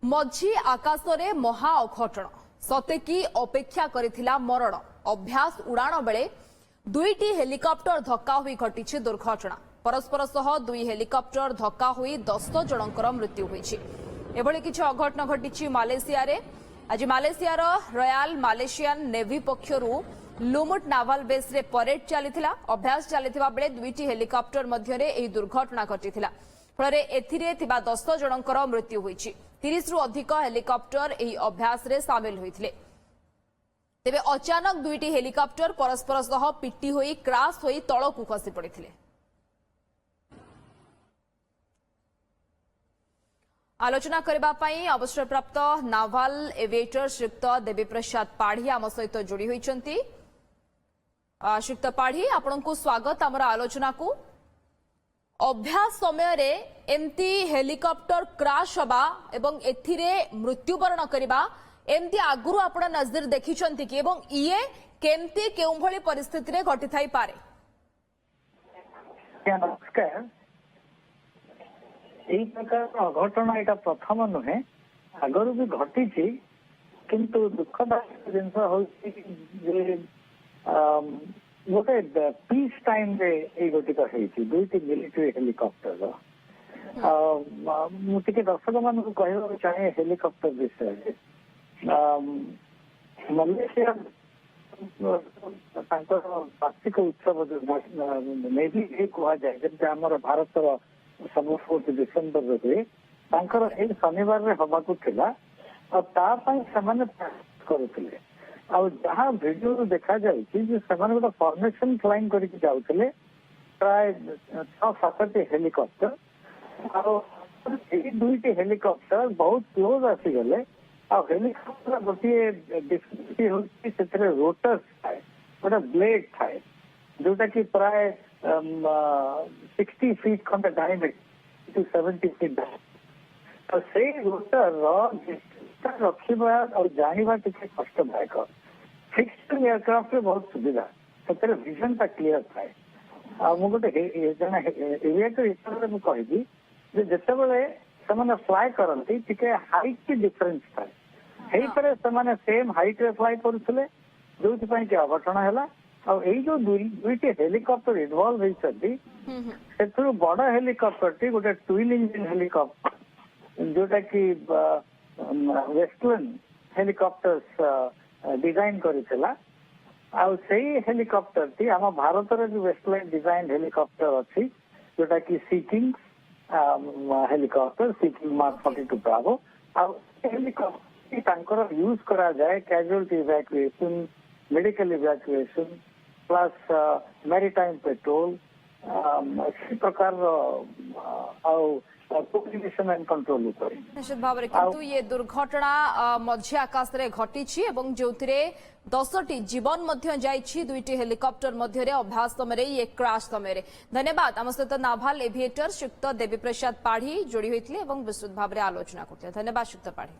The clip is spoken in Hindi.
मझी आकाशरे महा अघटन सते कि अपेक्षा करिथिला मरण अभ्यास उड़ाण बेले दुईटी हेलिकॉप्टर धक्का हुई घटी दुर्घटना परस्पर सह दुई हेलिकॉप्टर धक्का हुई 10 जनकर मृत्यु होईछि। एभली किछि अघटन घटी मालेशिया रे। आज मालेशियार रॉयल मालेशियन नेवी पक्षरु लुमुट नावाल बेस रे परेड चलीथिला। अभ्यास चलीथिबा बेले दुईटी हेलिकॉप्टर मध्य रे एही दुर्घटना घटिथिला। फଳରେ एथिरे थिबा 10 जनकर मृत्यु होईछि। 30 रु अधिक हेलिकॉप्टर एही अभ्यास रे शामिल होइथिले। तेबे अचानक दुईटी हेलिकॉप्टर परस्पर सह पिटी होई क्रैश होई तळकु खसी पड़िथिले। आलोचना करबा पई अवसर प्राप्त नावाल एविएटर श्रीयुक्त देवी प्रसाद पाढ़ी आम सहित जोड़ी होइचंती। श्रीयुक्त पाढ़ी आपनकु स्वागत हमर आलोचना को। अभ्यास समय रे एमती हेलिकॉप्टर क्रैश हबा एवं एथिरे मृत्युवरण करबा एमती आगुरु आपण नजर देखिचंती कि एवं इए केमती केउ भली परिस्थिति रे घटी थाई पारे। नमस्कार। एई प्रकार अघटन एटा प्रथम नुहे आगरु भी घटी किंतु दुखदायक जिनस होछि जे गोटे पीस टाइम रे एई गोटिक हेछि दुईटी मिलिटरी हेलिकॉप्टर मुझे दर्शक मान कहवा चाहे हेलिकॉप्टर विषय मलेशिया वार्षिक उत्सव नेवी कह जाए जब आम भारत सब 4 डिसेम्बर हुए शनिवार में हवाक करुले जहाँ वीडियो देखा जाए फॉर्मेशन फ्लाइंग करके जाऊे प्राय 6-7 हेलिकॉप्टर दुईटी हेलिकॉप्टर बहुत क्लोज आसीगले हेलिकॉप्टर गोटे डिफिकल्टी होती रोटर्स थाए गोटे ब्लेड थाए जोटा कि प्राय 60 फीट खंडे डायमीटर टू 70 फीट तो से रोटर रखा और जानवा टे कष्टदायक। फिक्स्ड एयरक्राफ्ट में बहुत सुविधा से विजन टा क्लीयर थाए। मुझे जन एविएटर हिसाब से कहि जिते फ्लाए करती टिके हाइट की डिफरेंस थाए सेम हाइट रे फ्लाए करुले जो कि अघटन है। जो दुईटी हेलिकॉप्टर इन्वॉल्व होती बड़ हेलिकॉप्टर टी गोटे ट्विन इंजिन हेलिकॉप्टर जोटा कि वेस्टलैंड हेलिकॉप्टर्स डिजाइन करिथिला से हेलिकॉप्टर टी आम भारत जो वेस्टलैंड डिजाइन हेलिकॉप्टर अच्छी जोटा कि sea kings helicopter sea king mark 42 bravo helicopter use करा जाए casualty evacuation medical evacuation plus maritime patrol इसी प्रकार निश्चित भाव किंतु ये दुर्घटना मध्य आकाश रे घटी एवं जो 10टी जीवन मध्य जाइछि दुईटी हेलिकॉप्टर मध्य अभ्यास समय ये क्रैश समय। धन्यवाद आम सहित नाभाल एविएटर श्रीयुक्त देवी प्रसाद पाढ़ी जोड़ी होते विस्तृत भाव में आलोचना करते। धन्यवाद श्रीयुक्त पाढ़ी।